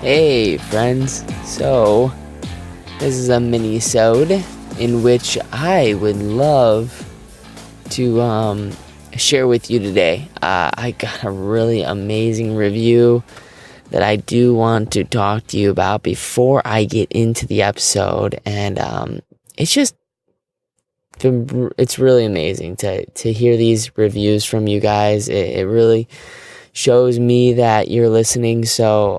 Hey friends, so this is a mini-sode in which I would love to share with you today. I got a really amazing review that I do want to talk to you about before I get into the episode, and it's really amazing to hear these reviews from you guys. It really shows me that you're listening, so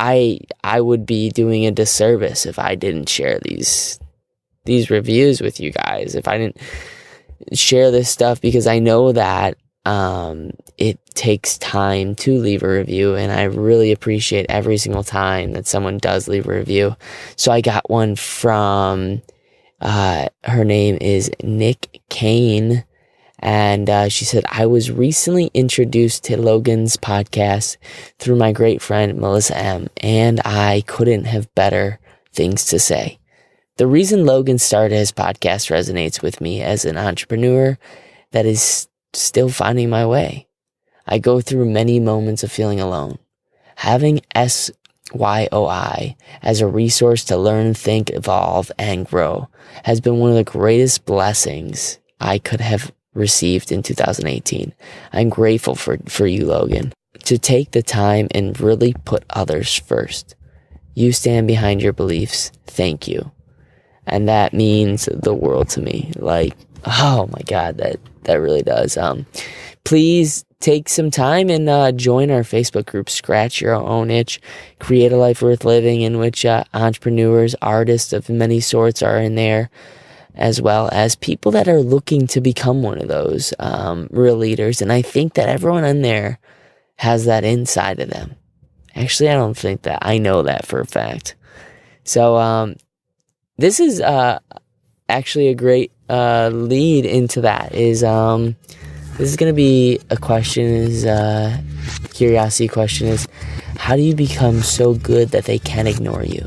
I would be doing a disservice if I didn't share these reviews with you guys, if I didn't share this stuff, because I know that it takes time to leave a review, and I really appreciate every single time that someone does leave a review. So I got one from her name is Nick Kane. And she said, I was recently introduced to Logan's podcast through my great friend, Melissa M., and I couldn't have better things to say. The reason Logan started his podcast resonates with me as an entrepreneur that is still finding my way. I go through many moments of feeling alone. Having SYOI as a resource to learn, think, evolve, and grow has been one of the greatest blessings I could have received in 2018. I'm grateful for you, Logan, to take the time and really put others first. You stand behind your beliefs. Thank you. And that means the world to me. Like, oh my God, that really does. Please take some time and join our Facebook group, Scratch Your Own Itch, Create a Life Worth Living, in which entrepreneurs, artists of many sorts are in there, as well as people that are looking to become one of those real leaders. And I think that everyone in there has that inside of them. Actually, I don't think that. I know that for a fact. So this is actually a great lead into that. This is going to be a question, curiosity question is, how do you become so good that they can't ignore you?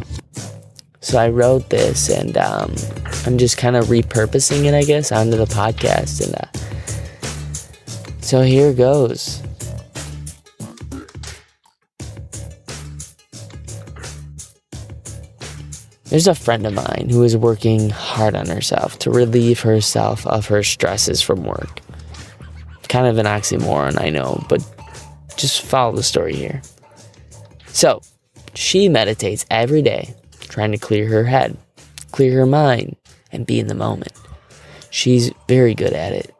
So I wrote this, and I'm just kind of repurposing it, I guess, onto the podcast. And so here goes. There's a friend of mine who is working hard on herself to relieve herself of her stresses from work. Kind of an oxymoron, I know, but just follow the story here. So she meditates every day, trying to clear her head, clear her mind, and be in the moment. She's very good at it.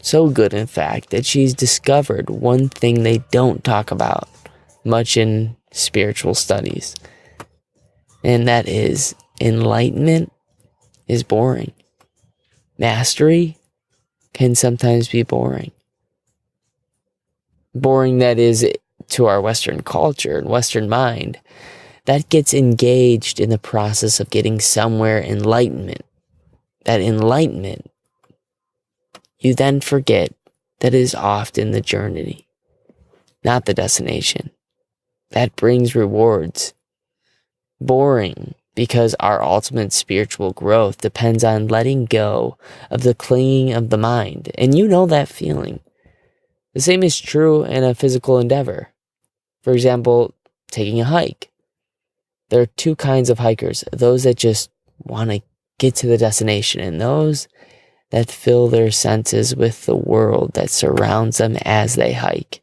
So good, in fact, that she's discovered one thing they don't talk about much in spiritual studies. And that is, enlightenment is boring. Mastery can sometimes be boring. Boring, that is, to our Western culture and Western mind. That gets engaged in the process of getting somewhere enlightenment. That enlightenment, you then forget that it is often the journey, not the destination. That brings rewards. Boring, because our ultimate spiritual growth depends on letting go of the clinging of the mind. And you know that feeling. The same is true in a physical endeavor. For example, taking a hike. There are two kinds of hikers, those that just want to get to the destination, and those that fill their senses with the world that surrounds them as they hike.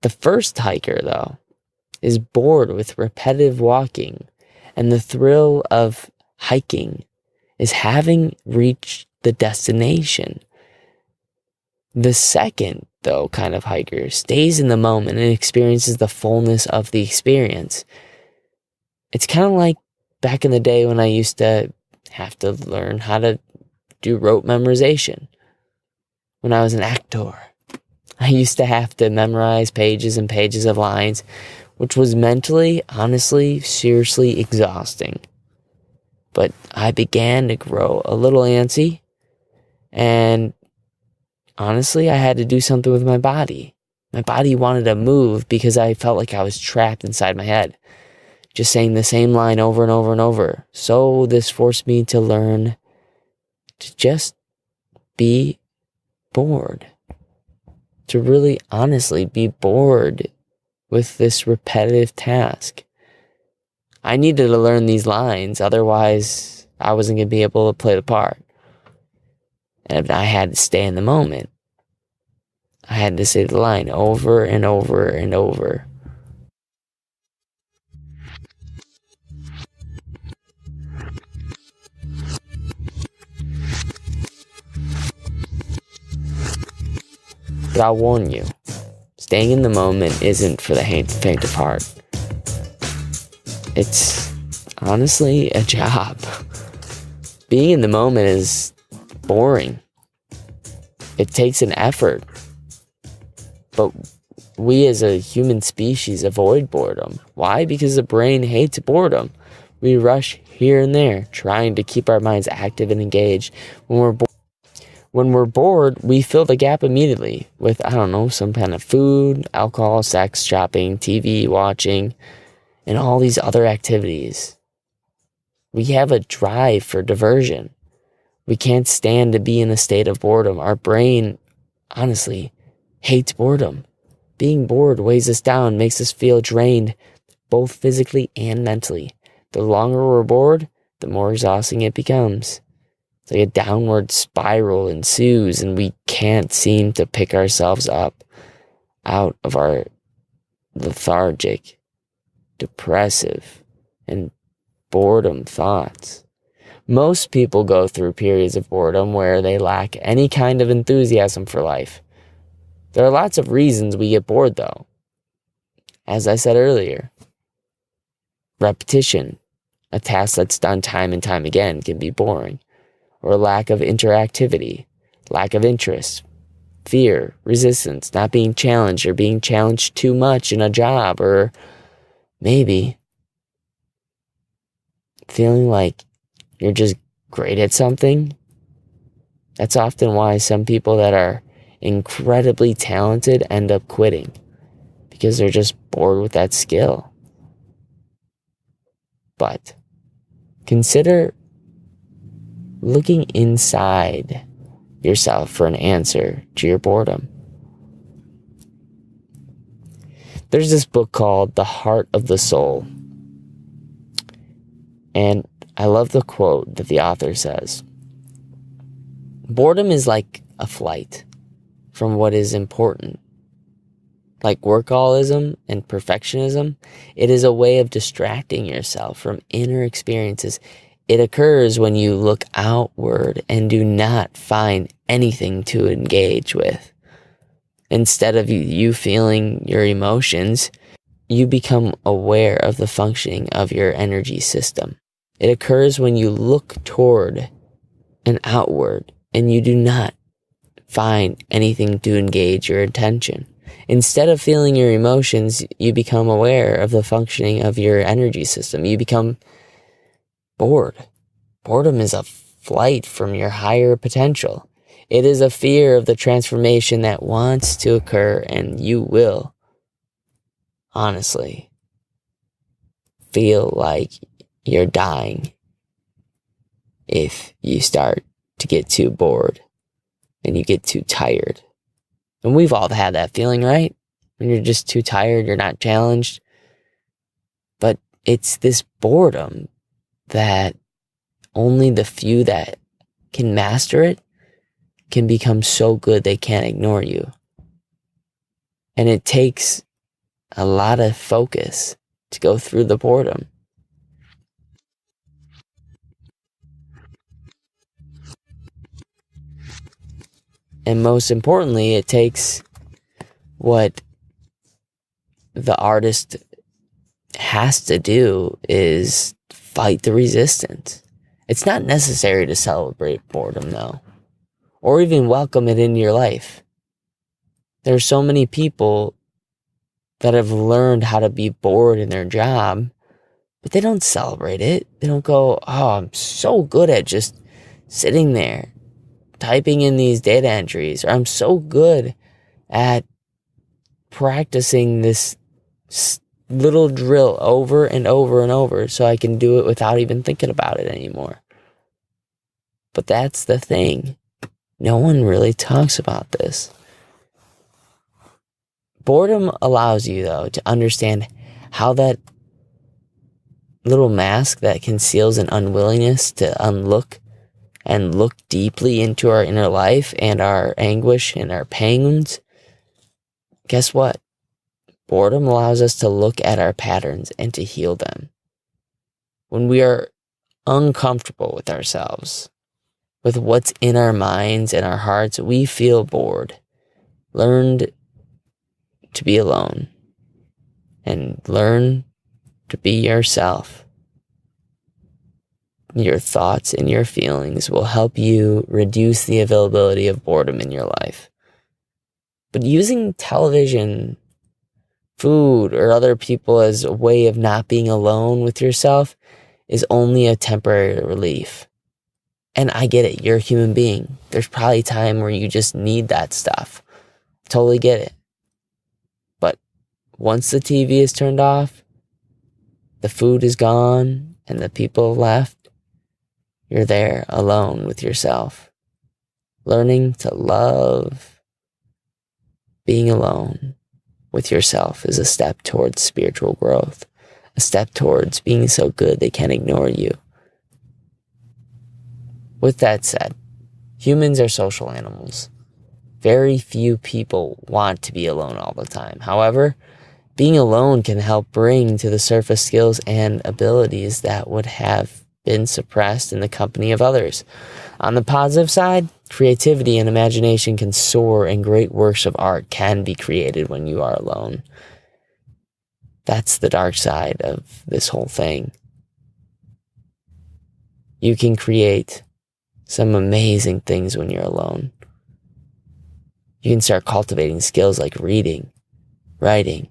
The first hiker, though, is bored with repetitive walking, and the thrill of hiking is having reached the destination. The second, though, kind of hiker stays in the moment and experiences the fullness of the experience. It's kind of like back in the day when I used to have to learn how to do rote memorization. When I was an actor, I used to have to memorize pages and pages of lines, which was mentally, honestly, seriously exhausting. But I began to grow a little antsy, and honestly, I had to do something with my body. My body wanted to move because I felt like I was trapped inside my head, just saying the same line over and over and over. So this forced me to learn to just be bored. To really honestly be bored with this repetitive task. I needed to learn these lines, otherwise I wasn't going to be able to play the part. And I had to stay in the moment. I had to say the line over and over and over. But I'll warn you, staying in the moment isn't for the faint of heart. It's honestly a job. Being in the moment is boring. It takes an effort. But we as a human species avoid boredom. Why? Because the brain hates boredom. We rush here and there, trying to keep our minds active and engaged. When we're bored, we fill the gap immediately with, some kind of food, alcohol, sex, shopping, TV watching, and all these other activities. We have a drive for diversion. We can't stand to be in a state of boredom. Our brain, honestly, hates boredom. Being bored weighs us down, makes us feel drained, both physically and mentally. The longer we're bored, the more exhausting it becomes. It's like a downward spiral ensues, and we can't seem to pick ourselves up out of our lethargic, depressive, and boredom thoughts. Most people go through periods of boredom where they lack any kind of enthusiasm for life. There are lots of reasons we get bored, though. As I said earlier, repetition, a task that's done time and time again, can be boring. Or lack of interactivity, lack of interest, fear, resistance, not being challenged or being challenged too much in a job, or maybe feeling like you're just great at something. That's often why some people that are incredibly talented end up quitting, because they're just bored with that skill. But consider looking inside yourself for an answer to your boredom. There's this book called The Heart of the Soul. And I love the quote that the author says. Boredom is like a flight from what is important. Like workaholism and perfectionism, it is a way of distracting yourself from inner experiences. It occurs when you look outward and do not find anything to engage with. Instead of you feeling your emotions, you become aware of the functioning of your energy system. It occurs when you look toward and outward and you do not find anything to engage your attention. Instead of feeling your emotions, you become aware of the functioning of your energy system. You become bored. Boredom is a flight from your higher potential. It is a fear of the transformation that wants to occur, and you will, honestly, feel like you're dying if you start to get too bored and you get too tired. And we've all had that feeling, right? When you're just too tired, you're not challenged. But it's this boredom that only the few that can master it can become so good they can't ignore you. And it takes a lot of focus to go through the boredom. And most importantly, it takes what the artist has to do is fight the resistance. It's not necessary to celebrate boredom, though, or even welcome it into your life. There are so many people that have learned how to be bored in their job, but they don't celebrate it. They don't go, oh, I'm so good at just sitting there typing in these data entries, or I'm so good at practicing this little drill over and over and over so I can do it without even thinking about it anymore. But that's the thing. No one really talks about this. Boredom allows you, though, to understand how that little mask that conceals an unwillingness to unlook and look deeply into our inner life and our anguish and our pains. Guess what? Boredom allows us to look at our patterns and to heal them. When we are uncomfortable with ourselves, with what's in our minds and our hearts, we feel bored. Learn to be alone and learn to be yourself. Your thoughts and your feelings will help you reduce the availability of boredom in your life. But using television, food, or other people as a way of not being alone with yourself is only a temporary relief. And I get it. You're a human being. There's probably a time where you just need that stuff. Totally get it. But once the TV is turned off, the food is gone, and the people left, you're there alone with yourself. Learning to love being alone with yourself is a step towards spiritual growth, a step towards being so good they can't ignore you. With that said, humans are social animals. Very few people want to be alone all the time. However, being alone can help bring to the surface skills and abilities that would have been suppressed in the company of others. On the positive side, creativity and imagination can soar, and great works of art can be created when you are alone. That's the dark side of this whole thing. You can create some amazing things when you're alone. You can start cultivating skills like reading, writing,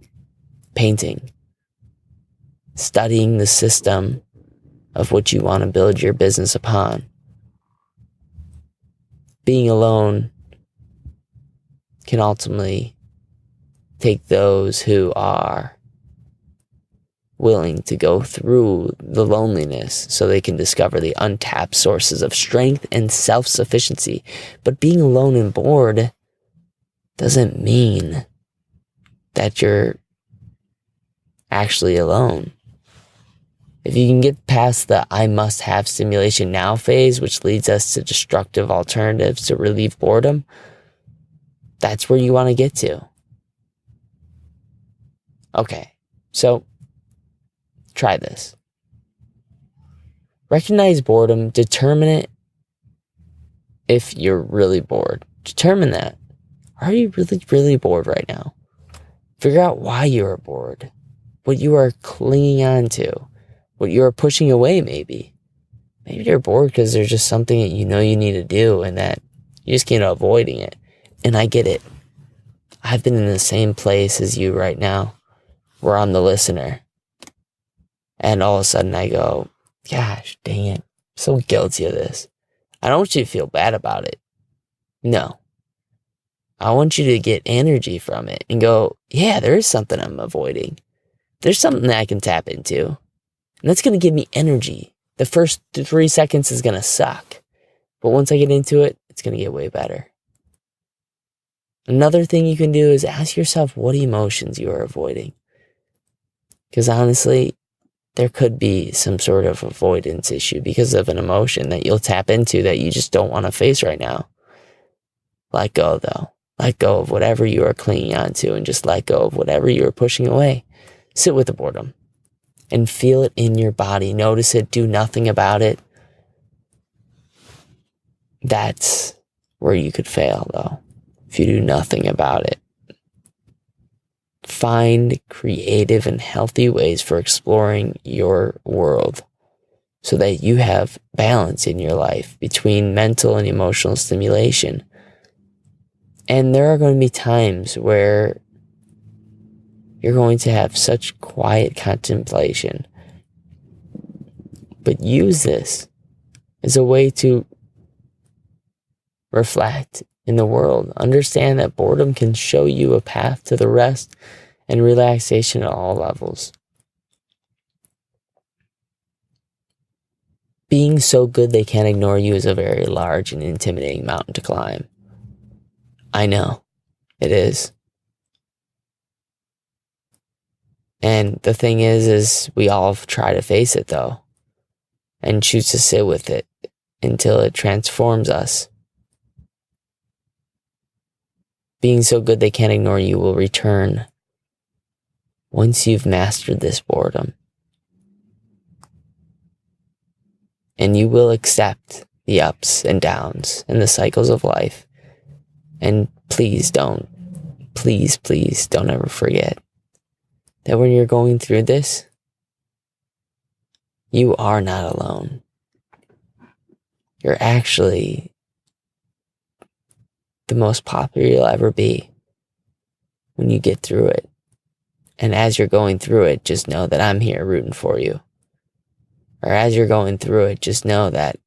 painting, studying the system of what you want to build your business upon. Being alone can ultimately take those who are willing to go through the loneliness so they can discover the untapped sources of strength and self-sufficiency. But being alone and bored doesn't mean that you're actually alone. If you can get past the I must have stimulation now phase, which leads us to destructive alternatives to relieve boredom, that's where you want to get to. Okay, so try this. Recognize boredom, determine it if you're really bored. Determine that. Are you really, really bored right now? Figure out why you are bored, what you are clinging on to, what you are pushing away maybe. Maybe you're bored because there's just something that you know you need to do and that you just can't avoiding it. And I get it. I've been in the same place as you right now, where I'm the listener. And all of a sudden I go, gosh, dang it. I'm so guilty of this. I don't want you to feel bad about it. No. I want you to get energy from it and go, yeah, there is something I'm avoiding. There's something that I can tap into. And that's going to give me energy. The first 3 seconds is going to suck. But once I get into it, it's going to get way better. Another thing you can do is ask yourself what emotions you are avoiding. Because honestly, there could be some sort of avoidance issue because of an emotion that you'll tap into that you just don't want to face right now. Let go, though. Let go of whatever you are clinging on to and just let go of whatever you are pushing away. Sit with the boredom and feel it in your body. Notice it. Do nothing about it. That's where you could fail, though, if you do nothing about it. Find creative and healthy ways for exploring your world so that you have balance in your life between mental and emotional stimulation. And there are going to be times where you're going to have such quiet contemplation. But use this as a way to reflect in the world. Understand that boredom can show you a path to the rest and relaxation at all levels. Being so good they can't ignore you is a very large and intimidating mountain to climb. I know. It is. And the thing is we all try to face it though, and choose to sit with it until it transforms us. Being so good they can't ignore you will return once you've mastered this boredom. And you will accept the ups and downs and the cycles of life. And please don't ever forget that when you're going through this, you are not alone. You're actually the most popular you'll ever be when you get through it. And as you're going through it, just know that I'm here rooting for you. Or as you're going through it, just know that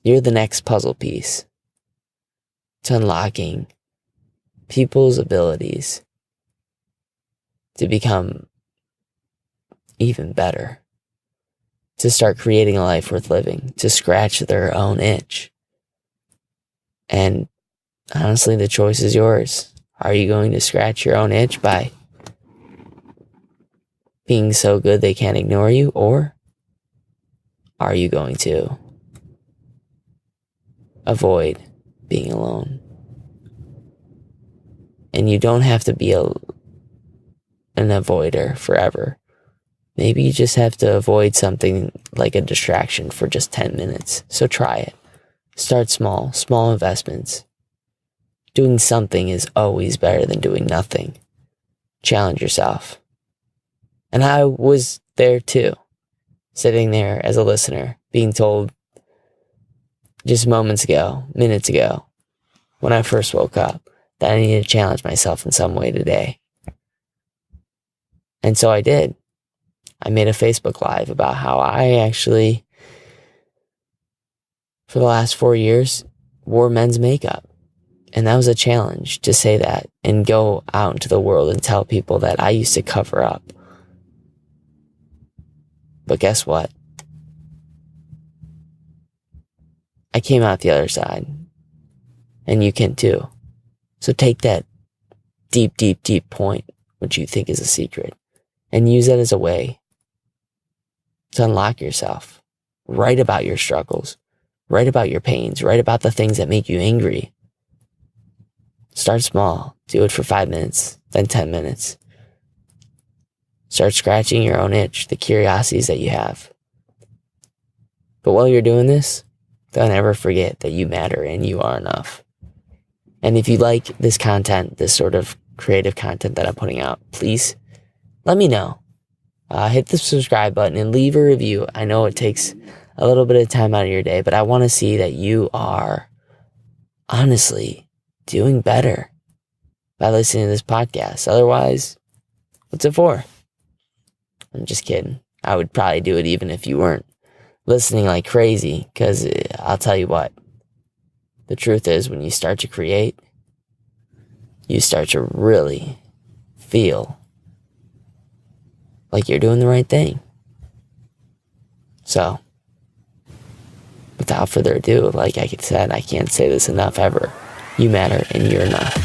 you're the next puzzle piece to unlocking people's abilities to become even better, to start creating a life worth living, to scratch their own itch. And honestly, the choice is yours. Are you going to scratch your own itch by being so good they can't ignore you? Or are you going to avoid being alone? And you don't have to be an avoider forever. Maybe you just have to avoid something like a distraction for just 10 minutes. So try it. Start small investments. Doing something is always better than doing nothing. Challenge yourself. And I was there too, sitting there as a listener, being told just minutes ago, when I first woke up, that I needed to challenge myself in some way today. And so I did. I made a Facebook Live about how I actually, for the last 4 years, wore men's makeup. And that was a challenge to say that and go out into the world and tell people that I used to cover up. But guess what? I came out the other side. And you can too. So take that deep point, which you think is a secret, and use that as a way to unlock yourself. Write about your struggles. Write about your pains. Write about the things that make you angry. Start small. Do it for 5 minutes, then 10 minutes. Start scratching your own itch, the curiosities that you have. But while you're doing this, don't ever forget that you matter and you are enough. And if you like this content, this sort of creative content that I'm putting out, please let me know. Hit the subscribe button and leave a review. I know it takes a little bit of time out of your day, but I want to see that you are honestly doing better by listening to this podcast. Otherwise, what's it for? I'm just kidding. I would probably do it even if you weren't listening like crazy, because I'll tell you what, the truth is when you start to create, you start to really feel like you're doing the right thing. So, without further ado, like I said, I can't say this enough ever. You matter and you're enough.